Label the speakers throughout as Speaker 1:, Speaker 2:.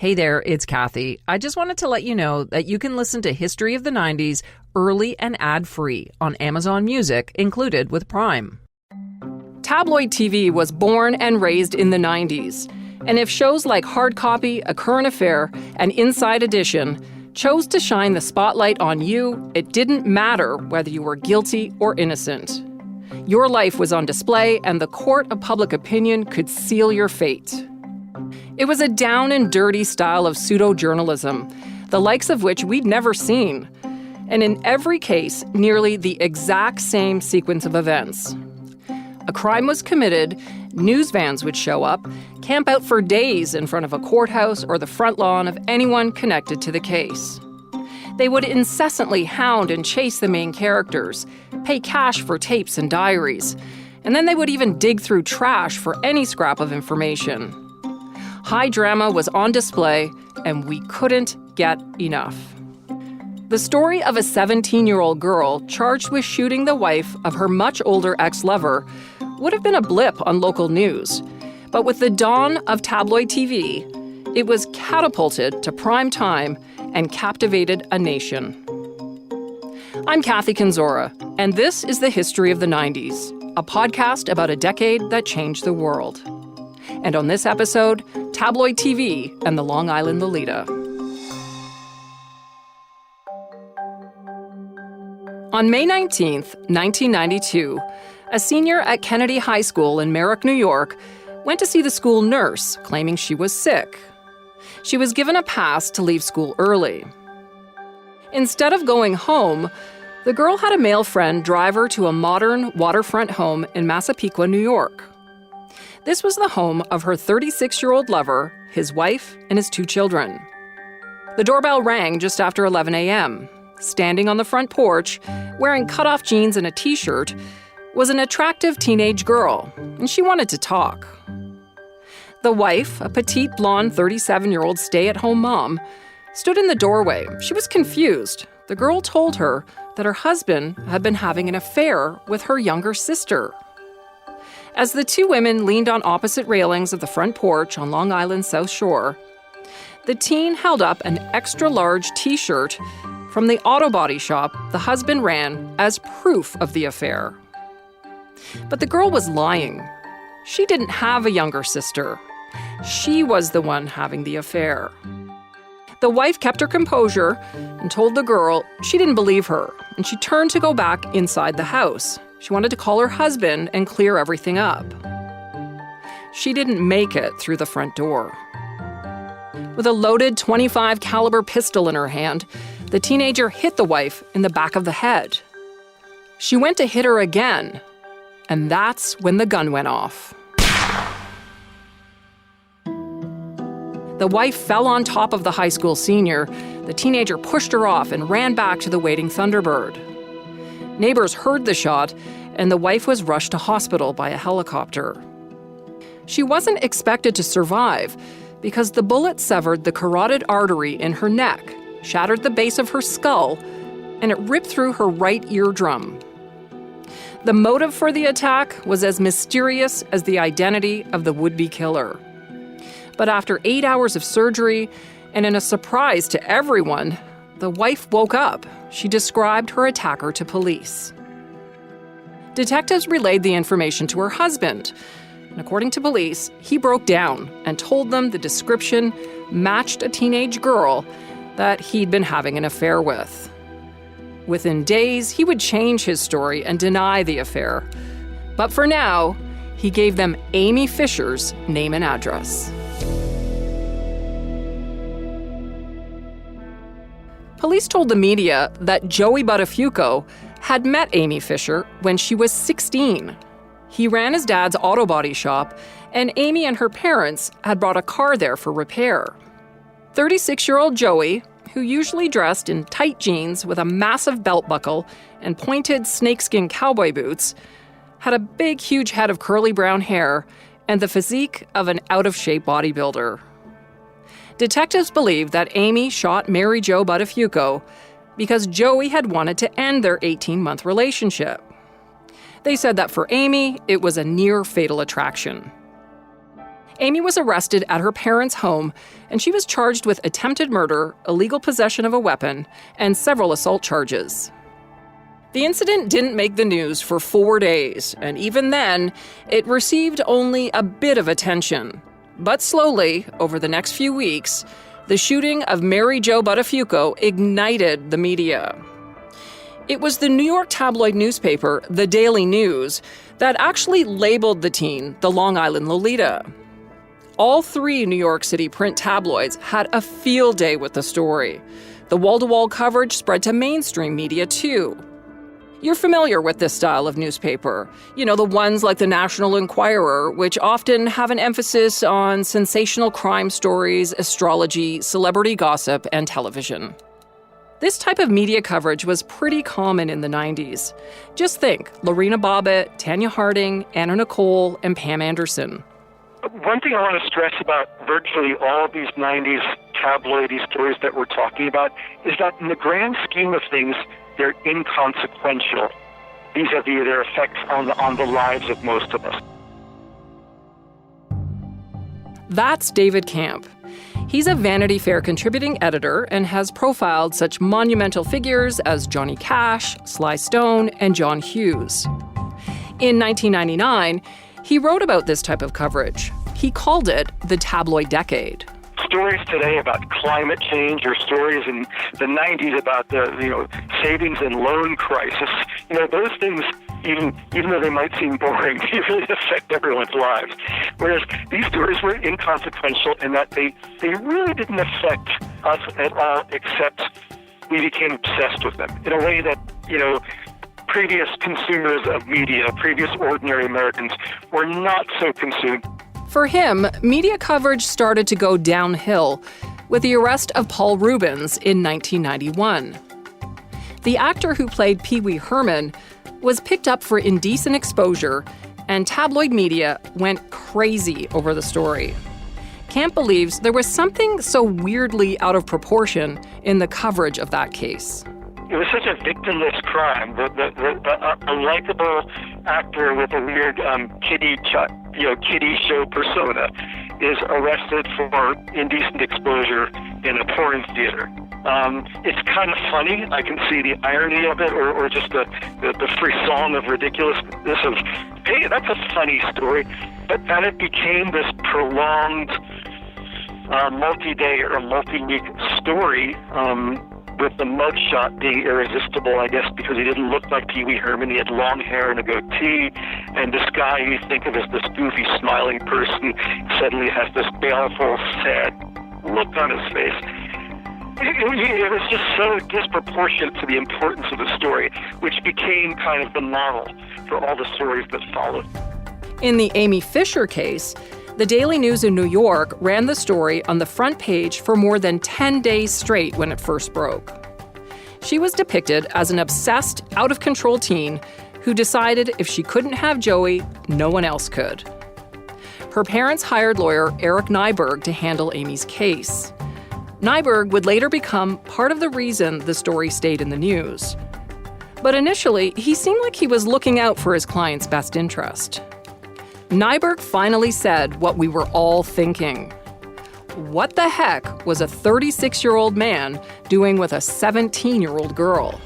Speaker 1: Hey there, it's Kathy. I just wanted to let you know that you can listen to History of the 90s early and ad-free on Amazon Music, included with Prime. Tabloid TV was born and raised in the 90s. And if shows like Hard Copy, A Current Affair, and Inside Edition chose to shine the spotlight on you, it didn't matter whether you were guilty or innocent. Your life was on display, and the court of public opinion could seal your fate. It was a down and dirty style of pseudo-journalism, the likes of which we'd never seen. And in every case, nearly the exact same sequence of events. A crime was committed, news vans would show up, camp out for days in front of a courthouse or the front lawn of anyone connected to the case. They would incessantly hound and chase the main characters, pay cash for tapes and diaries, and then they would even dig through trash for any scrap of information. High drama was on display, and we couldn't get enough. The story of a 17-year-old girl charged with shooting the wife of her much older ex-lover would have been a blip on local news. But with the dawn of tabloid TV, it was catapulted to prime time and captivated a nation. I'm Kathy Kenzora, and this is the History of the 90s, a podcast about a decade that changed the world. And on this episode, tabloid TV and the Long Island Lolita. On May 19th, 1992, a senior at Kennedy High School in Merrick, New York, went to see the school nurse, claiming she was sick. She was given a pass to leave school early. Instead of going home, the girl had a male friend drive her to a modern waterfront home in Massapequa, New York. This was the home of her 36-year-old lover, his wife, and his 2 children. The doorbell rang just after 11 a.m. Standing on the front porch, wearing cutoff jeans and a t-shirt, was an attractive teenage girl, and she wanted to talk. The wife, a petite, blonde, 37-year-old stay-at-home mom, stood in the doorway. She was confused. The girl told her that her husband had been having an affair with her younger sister. As the 2 women leaned on opposite railings of the front porch on Long Island's South Shore, the teen held up an extra-large t-shirt from the auto body shop the husband ran as proof of the affair. But the girl was lying. She didn't have a younger sister. She was the one having the affair. The wife kept her composure and told the girl she didn't believe her, and she turned to go back inside the house. She wanted to call her husband and clear everything up. She didn't make it through the front door. With a loaded .25 caliber pistol in her hand, the teenager hit the wife in the back of the head. She went to hit her again, and that's when the gun went off. The wife fell on top of the high school senior. The teenager pushed her off and ran back to the waiting Thunderbird. Neighbors heard the shot, and the wife was rushed to hospital by a helicopter. She wasn't expected to survive because the bullet severed the carotid artery in her neck, shattered the base of her skull, and it ripped through her right eardrum. The motive for the attack was as mysterious as the identity of the would-be killer. But after 8 hours of surgery, and in a surprise to everyone, the wife woke up. She described her attacker to police. Detectives relayed the information to her husband. And according to police, he broke down and told them the description matched a teenage girl that he'd been having an affair with. Within days, he would change his story and deny the affair. But for now, he gave them Amy Fisher's name and address. Police told the media that Joey Buttafuco had met Amy Fisher when she was 16. He ran his dad's auto body shop, and Amy and her parents had brought a car there for repair. 36-year-old Joey, who usually dressed in tight jeans with a massive belt buckle and pointed snakeskin cowboy boots, had a big, huge head of curly brown hair and the physique of an out-of-shape bodybuilder. Detectives believe that Amy shot Mary Jo Buttafuco because Joey had wanted to end their 18-month relationship. They said that for Amy, it was a near-fatal attraction. Amy was arrested at her parents' home, and she was charged with attempted murder, illegal possession of a weapon, and several assault charges. The incident didn't make the news for 4 days, and even then, it received only a bit of attention. But slowly, over the next few weeks, the shooting of Mary Jo Buttafuco ignited the media. It was the New York tabloid newspaper, The Daily News, that actually labeled the teen the Long Island Lolita. All 3 New York City print tabloids had a field day with the story. The wall-to-wall coverage spread to mainstream media, too. You're familiar with this style of newspaper. You know, the ones like the National Enquirer, which often have an emphasis on sensational crime stories, astrology, celebrity gossip, and television. This type of media coverage was pretty common in the 90s. Just think, Lorena Bobbitt, Tanya Harding, Anna Nicole, and Pam Anderson.
Speaker 2: One thing I want to stress about virtually all of these 90s tabloidy stories that we're talking about is that in the grand scheme of things, they're inconsequential vis-a-vis their effects on the lives of most of us.
Speaker 1: That's David Camp. He's a Vanity Fair contributing editor and has profiled such monumental figures as Johnny Cash, Sly Stone, and John Hughes. In 1999, he wrote about this type of coverage. He called it the tabloid decade.
Speaker 2: Stories today about climate change or stories in the 90s about the savings and loan crisis, those things, even though they might seem boring, they really affect everyone's lives. Whereas these stories were inconsequential in that they really didn't affect us at all, except we became obsessed with them in a way that, previous consumers of media, previous ordinary Americans were not so consumed.
Speaker 1: For him, media coverage started to go downhill with the arrest of Paul Reubens in 1991. The actor who played Pee-wee Herman was picked up for indecent exposure, and tabloid media went crazy over the story. Camp believes there was something so weirdly out of proportion in the coverage of that case.
Speaker 2: It was such a victimless crime. The unlikable actor with a weird kiddie show persona is arrested for indecent exposure in a porn theater. It's kind of funny. I can see the irony of it, or just the frisson of ridiculousness of, hey, that's a funny story. But then it became this prolonged, multi-day or multi-week story, with the mugshot being irresistible, I guess, because he didn't look like Pee-wee Herman. He had long hair and a goatee, and this guy you think of as this goofy, smiling person suddenly has this baleful, sad look on his face. It was just so disproportionate to the importance of the story, which became kind of the model for all the stories that followed.
Speaker 1: In the Amy Fisher case, the Daily News in New York ran the story on the front page for more than 10 days straight when it first broke. She was depicted as an obsessed, out-of-control teen who decided if she couldn't have Joey, no one else could. Her parents hired lawyer Eric Nyberg to handle Amy's case. Nyberg would later become part of the reason the story stayed in the news. But initially, he seemed like he was looking out for his client's best interest. Nyberg finally said what we were all thinking. What the heck was a 36-year-old man doing with a 17-year-old girl?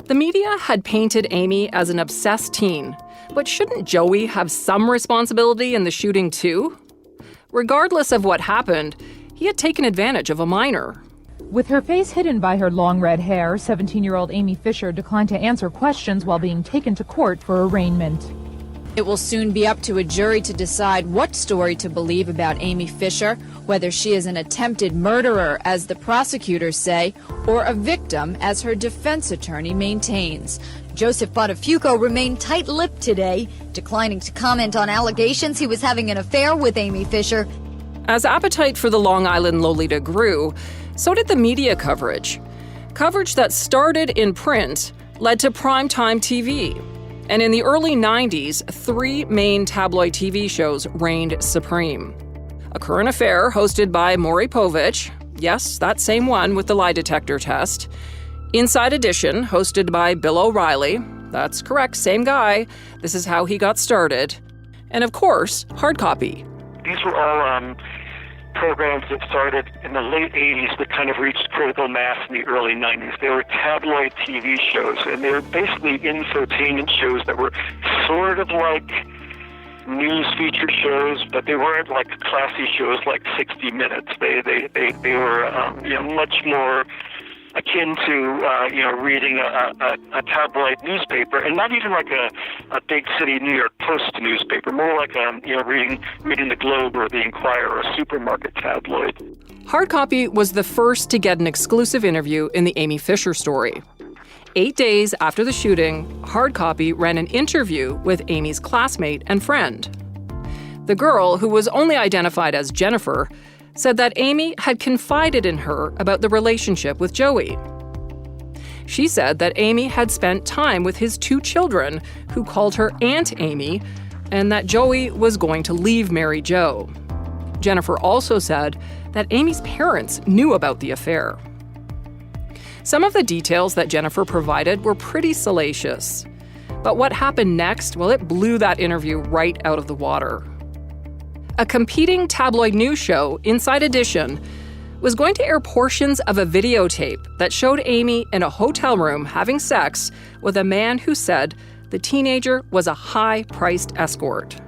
Speaker 1: The media had painted Amy as an obsessed teen, but shouldn't Joey have some responsibility in the shooting too? Regardless of what happened, he had taken advantage of a minor.
Speaker 3: With her face hidden by her long red hair, 17-year-old Amy Fisher declined to answer questions while being taken to court for arraignment.
Speaker 4: It will soon be up to a jury to decide what story to believe about Amy Fisher, whether she is an attempted murderer, as the prosecutors say, or a victim, as her defense attorney maintains.
Speaker 5: Joseph Buttafuco remained tight-lipped today, declining to comment on allegations he was having an affair with Amy Fisher.
Speaker 1: As appetite for the Long Island Lolita grew, so did the media coverage. Coverage that started in print led to primetime TV. And in the early 90s, 3 main tabloid TV shows reigned supreme. A Current Affair hosted by Maury Povich, yes, that same one with the lie detector test. Inside Edition, hosted by Bill O'Reilly. That's correct, same guy. This is how he got started. And of course, hard copy.
Speaker 2: These were all programs that started in the late 80s that kind of reached critical mass in the early 90s. They were tabloid TV shows, and they were basically infotainment shows that were sort of like news feature shows, but they weren't like classy shows like 60 Minutes. They were much more akin to reading a tabloid newspaper, and not even like a big city New York Post newspaper, more like reading the Globe or the Inquirer or a supermarket tabloid.
Speaker 1: Hard copy was the first to get an exclusive interview in the Amy Fisher story. 8 days after the shooting, Hard Copy ran an interview with Amy's classmate and friend. The girl, who was only identified as Jennifer, said that Amy had confided in her about the relationship with Joey. She said that Amy had spent time with his 2 children, who called her Aunt Amy, and that Joey was going to leave Mary Jo. Jennifer also said that Amy's parents knew about the affair. Some of the details that Jennifer provided were pretty salacious. But what happened next, well, it blew that interview right out of the water. A competing tabloid news show, Inside Edition, was going to air portions of a videotape that showed Amy in a hotel room having sex with a man who said the teenager was a high-priced escort.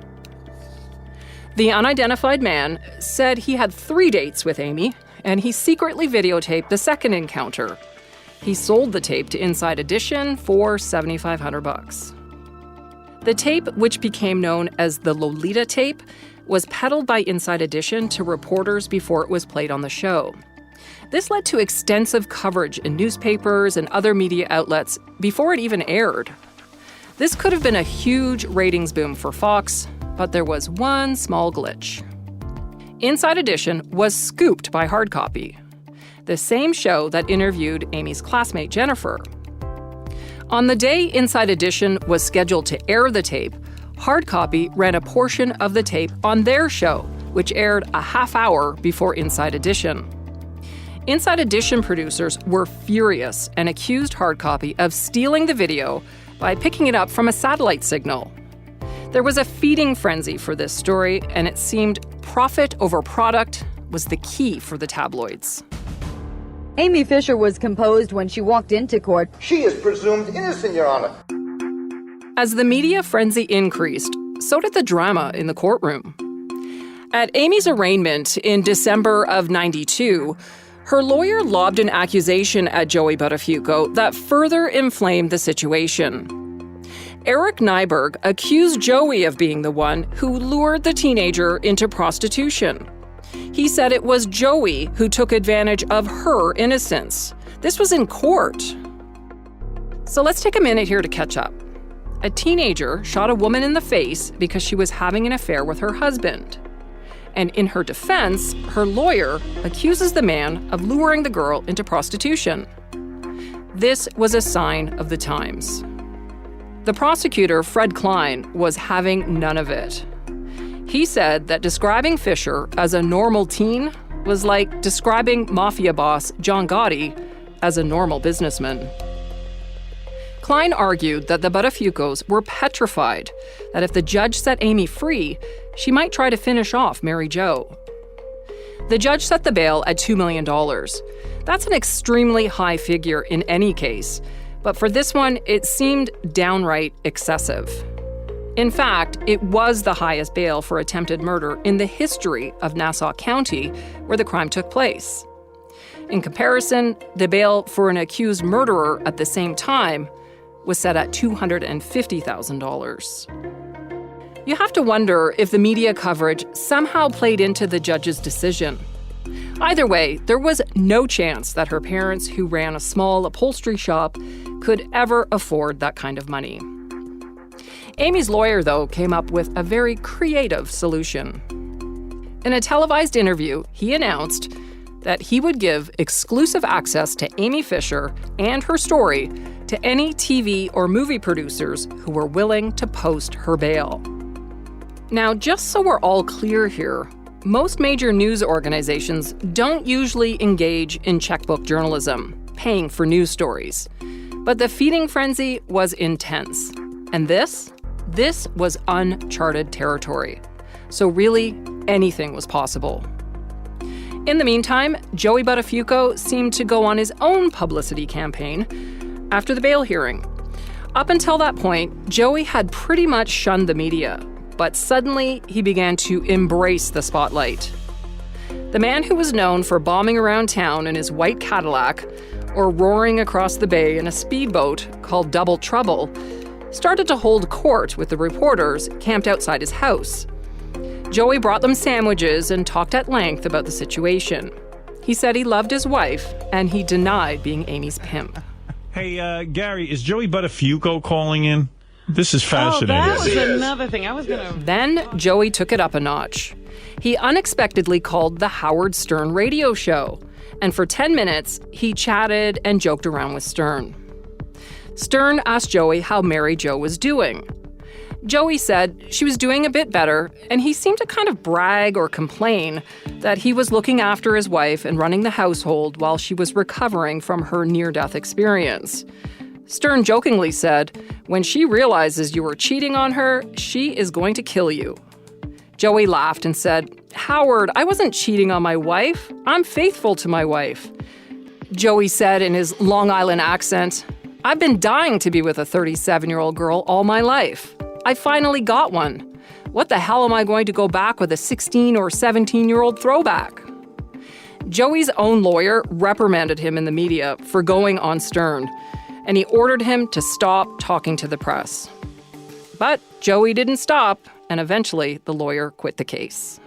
Speaker 1: The unidentified man said he had 3 dates with Amy, and he secretly videotaped the second encounter. He sold the tape to Inside Edition for $7,500. The tape, which became known as the Lolita tape, was peddled by Inside Edition to reporters before it was played on the show. This led to extensive coverage in newspapers and other media outlets before it even aired. This could have been a huge ratings boom for Fox, but there was one small glitch. Inside Edition was scooped by Hard Copy, the same show that interviewed Amy's classmate Jennifer. On the day Inside Edition was scheduled to air the tape, Hard Copy ran a portion of the tape on their show, which aired a half hour before Inside Edition. Inside Edition producers were furious and accused Hard Copy of stealing the video by picking it up from a satellite signal. There was a feeding frenzy for this story, and it seemed profit over product was the key for the tabloids.
Speaker 5: Amy Fisher was composed when she walked into court.
Speaker 6: She is presumed innocent, Your Honor.
Speaker 1: As the media frenzy increased, so did the drama in the courtroom. At Amy's arraignment in December of '92, her lawyer lobbed an accusation at Joey Buttafuco that further inflamed the situation. Eric Nyberg accused Joey of being the one who lured the teenager into prostitution. He said it was Joey who took advantage of her innocence. This was in court. So let's take a minute here to catch up. A teenager shot a woman in the face because she was having an affair with her husband. And in her defense, her lawyer accuses the man of luring the girl into prostitution. This was a sign of the times. The prosecutor, Fred Klein, was having none of it. He said that describing Fisher as a normal teen was like describing mafia boss John Gotti as a normal businessman. Klein argued that the Buttafucos were petrified that if the judge set Amy free, she might try to finish off Mary Jo. The judge set the bail at $2 million. That's an extremely high figure in any case, but for this one, it seemed downright excessive. In fact, it was the highest bail for attempted murder in the history of Nassau County, where the crime took place. In comparison, the bail for an accused murderer at the same time was set at $250,000. You have to wonder if the media coverage somehow played into the judge's decision. Either way, there was no chance that her parents, who ran a small upholstery shop, could ever afford that kind of money. Amy's lawyer, though, came up with a very creative solution. In a televised interview, he announced that he would give exclusive access to Amy Fisher and her story to any TV or movie producers who were willing to post her bail. Now, just so we're all clear here, most major news organizations don't usually engage in checkbook journalism, paying for news stories. But the feeding frenzy was intense. And this was uncharted territory. So really, anything was possible. In the meantime, Joey Buttafuco seemed to go on his own publicity campaign after the bail hearing. Up until that point, Joey had pretty much shunned the media, but suddenly he began to embrace the spotlight. The man who was known for bombing around town in his white Cadillac or roaring across the bay in a speedboat called Double Trouble started to hold court with the reporters camped outside his house. Joey brought them sandwiches and talked at length about the situation. He said he loved his wife, and he denied being Amy's pimp.
Speaker 7: Hey, Gary, is Joey Buttafuco calling in? This is fascinating.
Speaker 8: Oh, that was another thing.
Speaker 1: Then Joey took it up a notch. He unexpectedly called the Howard Stern radio show, and for 10 minutes, he chatted and joked around with Stern. Stern asked Joey how Mary Jo was doing. Joey said she was doing a bit better, and he seemed to kind of brag or complain that he was looking after his wife and running the household while she was recovering from her near-death experience. Stern jokingly said, "When she realizes you were cheating on her, she is going to kill you." Joey laughed and said, "Howard, I wasn't cheating on my wife. I'm faithful to my wife." Joey said in his Long Island accent, "I've been dying to be with a 37-year-old girl all my life. I finally got one. What the hell am I going to go back with a 16 or 17-year-old throwback?" Joey's own lawyer reprimanded him in the media for going on Stern, and he ordered him to stop talking to the press. But Joey didn't stop, and eventually the lawyer quit the case.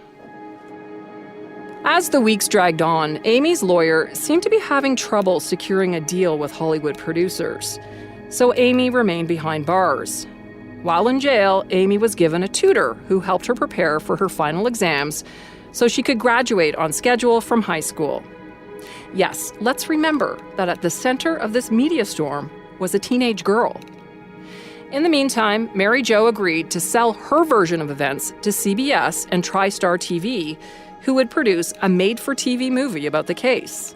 Speaker 1: As the weeks dragged on, Amy's lawyer seemed to be having trouble securing a deal with Hollywood producers, so Amy remained behind bars. While in jail, Amy was given a tutor who helped her prepare for her final exams so she could graduate on schedule from high school. Yes, let's remember that at the center of this media storm was a teenage girl. In the meantime, Mary Jo agreed to sell her version of events to CBS and TriStar TV, who would produce a made-for-TV movie about the case.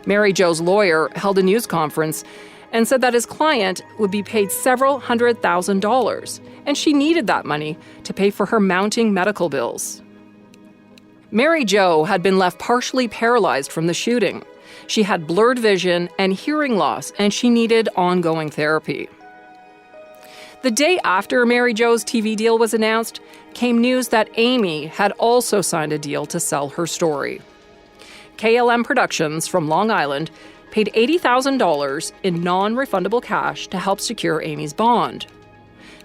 Speaker 1: Mary Jo's lawyer held a news conference and said that his client would be paid several $100,000, and she needed that money to pay for her mounting medical bills. Mary Jo had been left partially paralyzed from the shooting. She had blurred vision and hearing loss, and she needed ongoing therapy. The day after Mary Jo's TV deal was announced, came news that Amy had also signed a deal to sell her story. KLM Productions from Long Island paid $80,000 in non-refundable cash to help secure Amy's bond.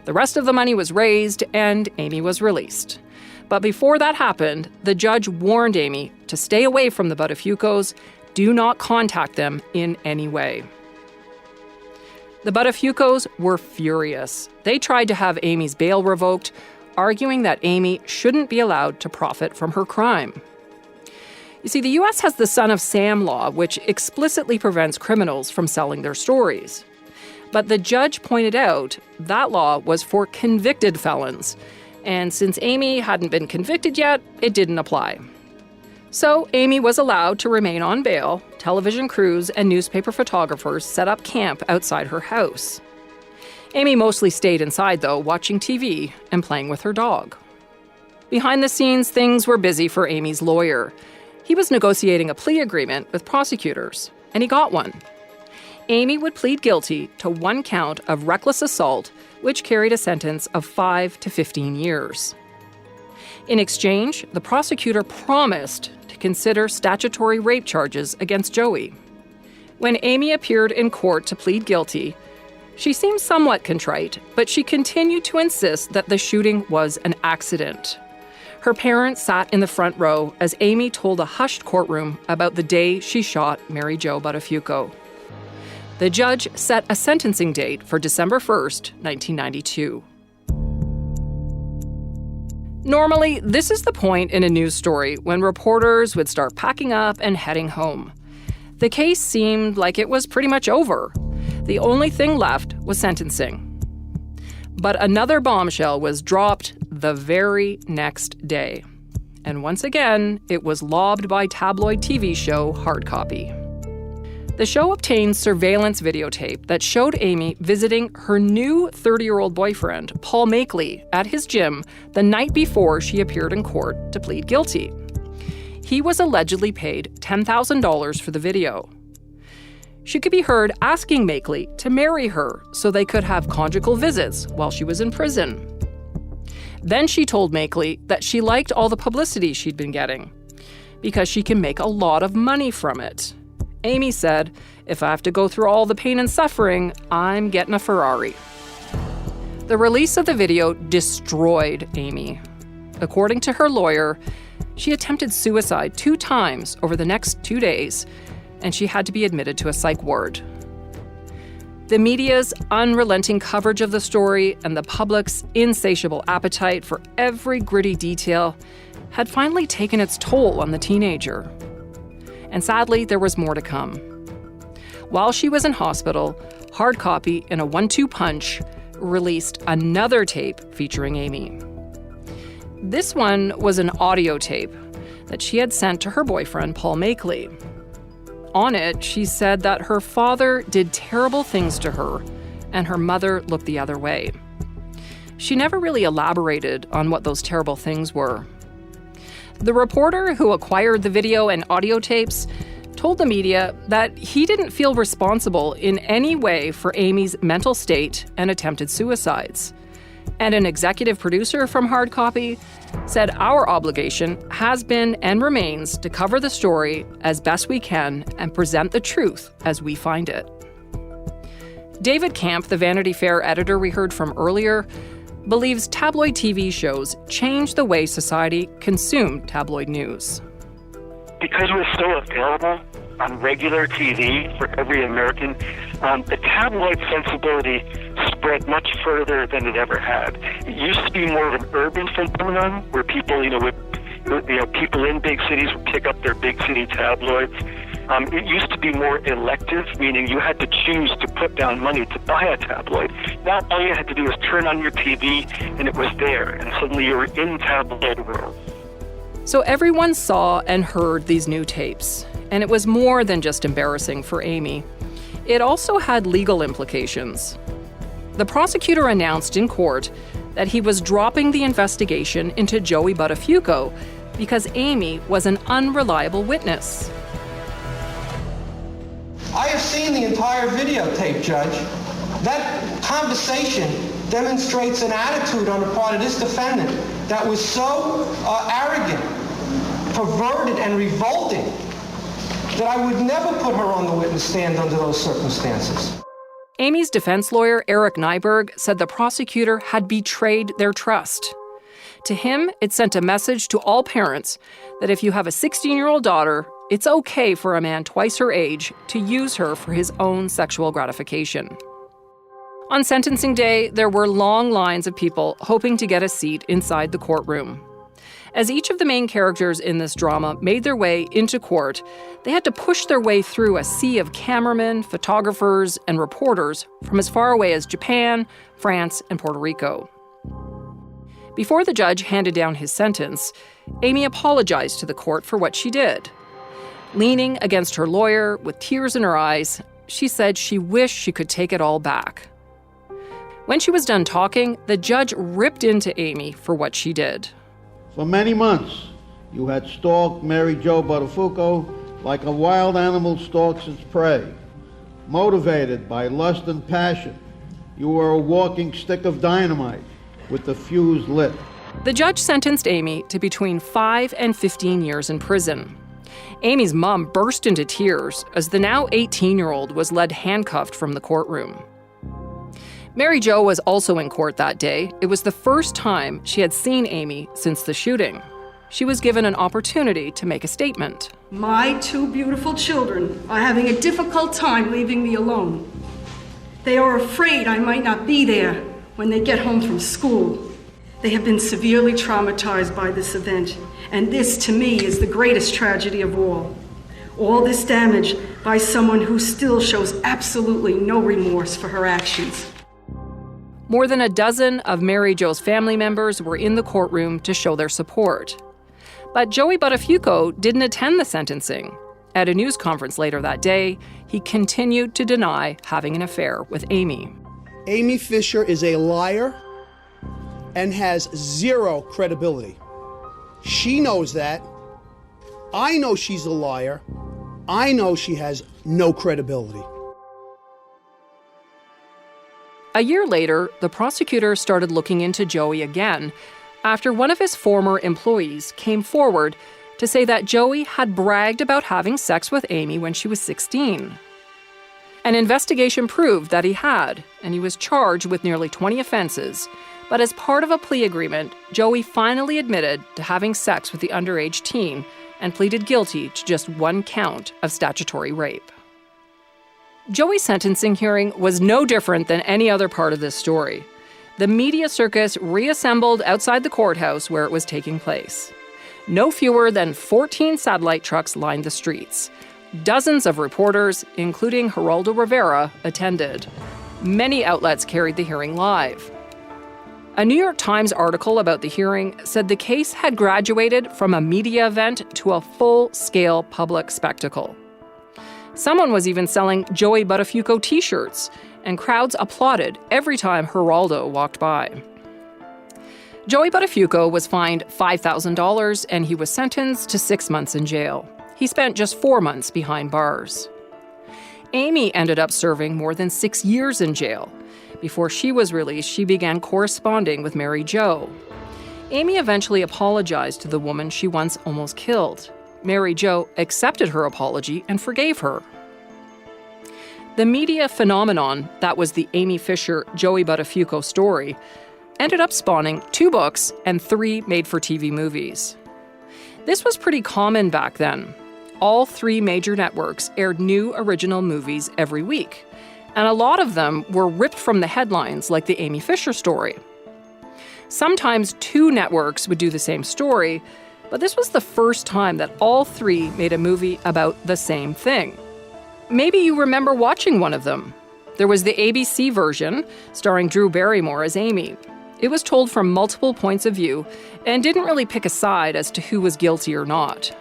Speaker 1: The rest of the money was raised, and Amy was released. But before that happened, the judge warned Amy to stay away from the Buttafucos. Do not contact them in any way. The Buttafucos were furious. They tried to have Amy's bail revoked, arguing that Amy shouldn't be allowed to profit from her crime. You see, the U.S. has the Son of Sam law, which explicitly prevents criminals from selling their stories. But the judge pointed out that law was for convicted felons, and since Amy hadn't been convicted yet, it didn't apply. So Amy was allowed to remain on bail. Television crews and newspaper photographers set up camp outside her house. Amy mostly stayed inside, though, watching TV and playing with her dog. Behind the scenes, things were busy for Amy's lawyer. He was negotiating a plea agreement with prosecutors, and he got one. Amy would plead guilty to one count of reckless assault, which carried a sentence of 5 to 15 years. In exchange, the prosecutor promised to consider statutory rape charges against Joey. When Amy appeared in court to plead guilty, she seemed somewhat contrite, but she continued to insist that the shooting was an accident. Her parents sat in the front row as Amy told a hushed courtroom about the day she shot Mary Jo Buttafuco. The judge set a sentencing date for December 1st, 1992. Normally, this is the point in a news story when reporters would start packing up and heading home. The case seemed like it was pretty much over. The only thing left was sentencing. But another bombshell was dropped the very next day. And once again, it was lobbed by tabloid TV show Hard Copy. The show obtained surveillance videotape that showed Amy visiting her new 30-year-old boyfriend, Paul Makeley, at his gym the night before she appeared in court to plead guilty. He was allegedly paid $10,000 for the video. She could be heard asking Makeley to marry her so they could have conjugal visits while she was in prison. Then she told Makeley that she liked all the publicity she'd been getting because she can make a lot of money from it. Amy said, "If I have to go through all the pain and suffering, I'm getting a Ferrari." The release of the video destroyed Amy. According to her lawyer, she attempted suicide 2 times over the next 2 days, and she had to be admitted to a psych ward. The media's unrelenting coverage of the story and the public's insatiable appetite for every gritty detail had finally taken its toll on the teenager. And sadly, there was more to come. While she was in hospital, Hard Copy in a 1-2 punch released another tape featuring Amy. This one was an audio tape that she had sent to her boyfriend, Paul Makeley. On it, she said that her father did terrible things to her and her mother looked the other way. She never really elaborated on what those terrible things were. The reporter who acquired the video and audio tapes told the media that he didn't feel responsible in any way for Amy's mental state and attempted suicides. And an executive producer from Hard Copy said our obligation has been and remains to cover the story as best we can and present the truth as we find it. David Camp, the Vanity Fair editor we heard from earlier, believes tabloid TV shows changed the way society consumed tabloid news.
Speaker 2: Because it was so available on regular TV for every American, the tabloid sensibility spread much further than it ever had. It used to be more of an urban phenomenon where people, people in big cities would pick up their big city tabloids. It used to be more elective, meaning you had to choose to put down money to buy a tabloid. Now all you had to do was turn on your TV and it was there, and suddenly you were in tabloid world.
Speaker 1: So everyone saw and heard these new tapes, and it was more than just embarrassing for Amy. It also had legal implications. The prosecutor announced in court that he was dropping the investigation into Joey Buttafuco because Amy was an unreliable witness.
Speaker 8: I have seen the entire videotape, Judge. That conversation demonstrates an attitude on the part of this defendant that was so arrogant, perverted, and revolting that I would never put her on the witness stand under those circumstances.
Speaker 1: Amy's defense lawyer, Eric Nyberg, said the prosecutor had betrayed their trust. To him, it sent a message to all parents that if you have a 16-year-old daughter, it's okay for a man twice her age to use her for his own sexual gratification. On sentencing day, there were long lines of people hoping to get a seat inside the courtroom. As each of the main characters in this drama made their way into court, they had to push their way through a sea of cameramen, photographers, and reporters from as far away as Japan, France, and Puerto Rico. Before the judge handed down his sentence, Amy apologized to the court for what she did. Leaning against her lawyer with tears in her eyes, she said she wished she could take it all back. When she was done talking, the judge ripped into Amy for what she did.
Speaker 9: For many months, you had stalked Mary Jo Buttafuco like a wild animal stalks its prey. Motivated by lust and passion, you were a walking stick of dynamite with the fuse lit.
Speaker 1: The judge sentenced Amy to between 5 and 15 years in prison. Amy's mom burst into tears as the now 18-year-old was led handcuffed from the courtroom. Mary Jo was also in court that day. It was the first time she had seen Amy since the shooting. She was given an opportunity to make a statement.
Speaker 10: My 2 beautiful children are having a difficult time leaving me alone. They are afraid I might not be there when they get home from school. They have been severely traumatized by this event, and this, to me, is the greatest tragedy of all. All this damage by someone who still shows absolutely no remorse for her actions.
Speaker 1: More than a dozen of Mary Jo's family members were in the courtroom to show their support. But Joey Buttafuco didn't attend the sentencing, At a news conference later that day, he continued to deny having an affair with Amy.
Speaker 11: Amy Fisher is a liar and has zero credibility. She knows that. I know she's a liar. I know she has no credibility.
Speaker 1: A year later, the prosecutor started looking into Joey again after one of his former employees came forward to say that Joey had bragged about having sex with Amy when she was 16. An investigation proved that he had, and he was charged with nearly 20 offenses. But as part of a plea agreement, Joey finally admitted to having sex with the underage teen and pleaded guilty to just one count of statutory rape. Joey's sentencing hearing was no different than any other part of this story. The media circus reassembled outside the courthouse where it was taking place. No fewer than 14 satellite trucks lined the streets. Dozens of reporters, including Geraldo Rivera, attended. Many outlets carried the hearing live. A New York Times article about the hearing said the case had graduated from a media event to a full-scale public spectacle. Someone was even selling Joey Buttafuco t-shirts, and crowds applauded every time Geraldo walked by. Joey Buttafuco was fined $5,000 and he was sentenced to 6 months in jail. He spent just 4 months behind bars. Amy ended up serving more than 6 years in jail. Before she was released, she began corresponding with Mary Jo. Amy eventually apologized to the woman she once almost killed. Mary Jo accepted her apology and forgave her. The media phenomenon that was the Amy Fisher-Joey Buttafuco story ended up spawning 2 books and 3 made-for-TV movies. This was pretty common back then. All 3 major networks aired new original movies every week, and a lot of them were ripped from the headlines like the Amy Fisher story. Sometimes 2 networks would do the same story, but this was the first time that all 3 made a movie about the same thing. Maybe you remember watching one of them. There was the ABC version, starring Drew Barrymore as Amy. It was told from multiple points of view and didn't really pick a side as to who was guilty or not.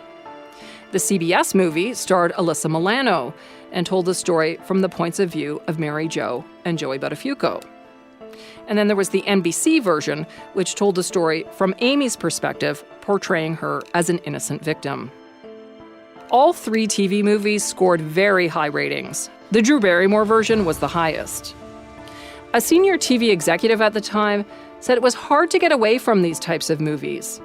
Speaker 1: The CBS movie starred Alyssa Milano and told the story from the points of view of Mary Jo and Joey Buttafuco. And then there was the NBC version, which told the story from Amy's perspective, portraying her as an innocent victim. All 3 TV movies scored very high ratings. The Drew Barrymore version was the highest. A senior TV executive at the time said it was hard to get away from these types of movies.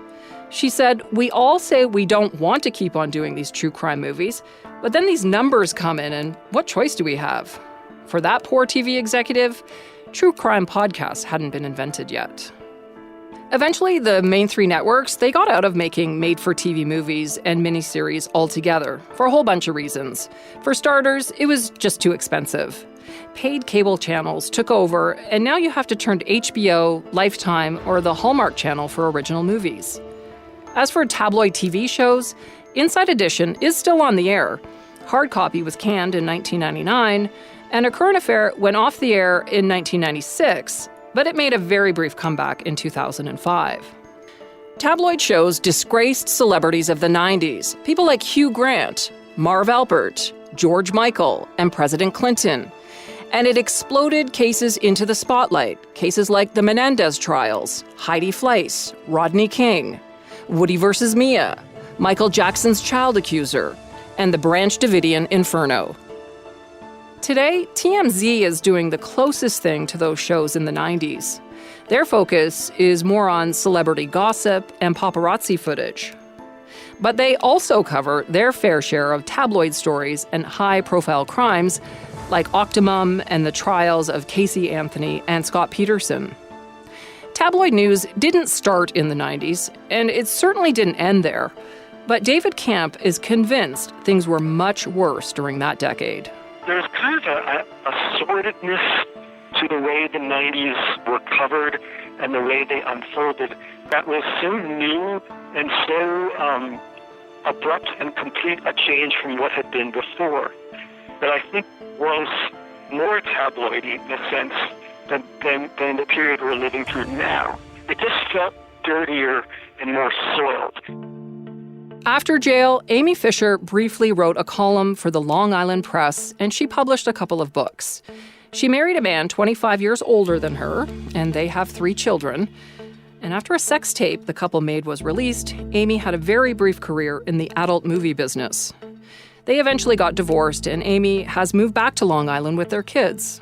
Speaker 1: She said, "We all say we don't want to keep on doing these true crime movies, but then these numbers come in and what choice do we have?" For that poor TV executive, true crime podcasts hadn't been invented yet. Eventually, the main 3 networks, they got out of making made-for-TV movies and miniseries altogether for a whole bunch of reasons. For starters, it was just too expensive. Paid cable channels took over, and now you have to turn to HBO, Lifetime, or the Hallmark Channel for original movies. As for tabloid TV shows, Inside Edition is still on the air. Hard Copy was canned in 1999, and A Current Affair went off the air in 1996, but it made a very brief comeback in 2005. Tabloid shows disgraced celebrities of the 90s, people like Hugh Grant, Marv Albert, George Michael, and President Clinton. And it exploded cases into the spotlight, cases like the Menendez trials, Heidi Fleiss, Rodney King, Woody versus Mia, Michael Jackson's child accuser, and the Branch Davidian Inferno. Today, TMZ is doing the closest thing to those shows in the 90s. Their focus is more on celebrity gossip and paparazzi footage. But they also cover their fair share of tabloid stories and high-profile crimes like Optimum and the trials of Casey Anthony and Scott Peterson. Tabloid news didn't start in the 90s, and it certainly didn't end there. But David Camp is convinced things were much worse during that decade.
Speaker 2: There's kind of a sordidness to the way the 90s were covered and the way they unfolded that was so new and so abrupt and complete a change from what had been before that I think was more tabloidy in a sense than the period we're living through now. It just felt dirtier and more soiled.
Speaker 1: After jail, Amy Fisher briefly wrote a column for the Long Island Press, and she published a couple of books. She married a man 25 years older than her, and they have 3 children. And after a sex tape the couple made was released, Amy had a very brief career in the adult movie business. They eventually got divorced, and Amy has moved back to Long Island with their kids.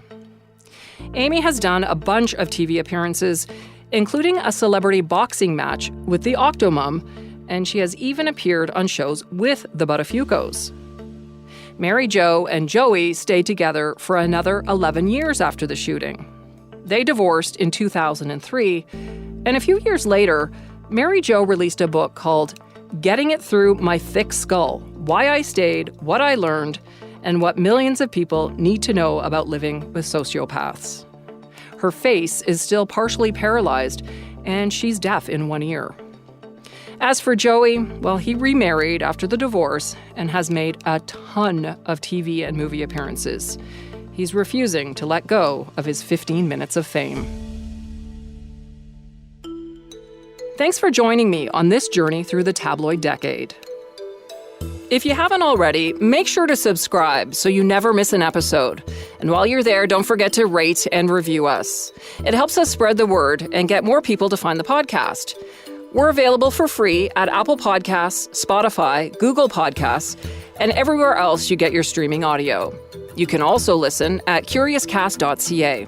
Speaker 1: Amy has done a bunch of TV appearances, including a celebrity boxing match with the Octomom, and she has even appeared on shows with the Buttafucos. Mary Jo and Joey stayed together for another 11 years after the shooting. They divorced in 2003, and a few years later, Mary Jo released a book called Getting It Through My Thick Skull: Why I Stayed, What I Learned, and What Millions of People Need to Know About Living with Sociopaths. Her face is still partially paralyzed, and she's deaf in one ear. As for Joey, well, he remarried after the divorce and has made a ton of TV and movie appearances. He's refusing to let go of his 15 minutes of fame. Thanks for joining me on this journey through the tabloid decade. If you haven't already, make sure to subscribe so you never miss an episode. And while you're there, don't forget to rate and review us. It helps us spread the word and get more people to find the podcast. We're available for free at Apple Podcasts, Spotify, Google Podcasts, and everywhere else you get your streaming audio. You can also listen at curiouscast.ca.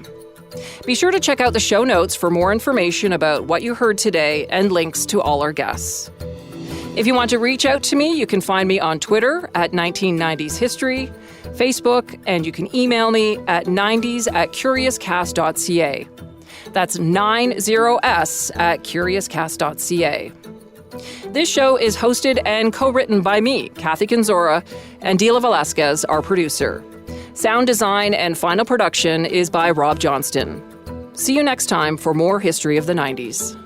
Speaker 1: Be sure to check out the show notes for more information about what you heard today and links to all our guests. If you want to reach out to me, you can find me on Twitter at 1990s History, Facebook, and you can email me at 90s@curiouscast.ca. That's 90s@curiouscast.ca. This show is hosted and co-written by me, Kathy Kenzora, and Dila Velasquez, our producer. Sound design and final production is by Rob Johnston. See you next time for more History of the 90s.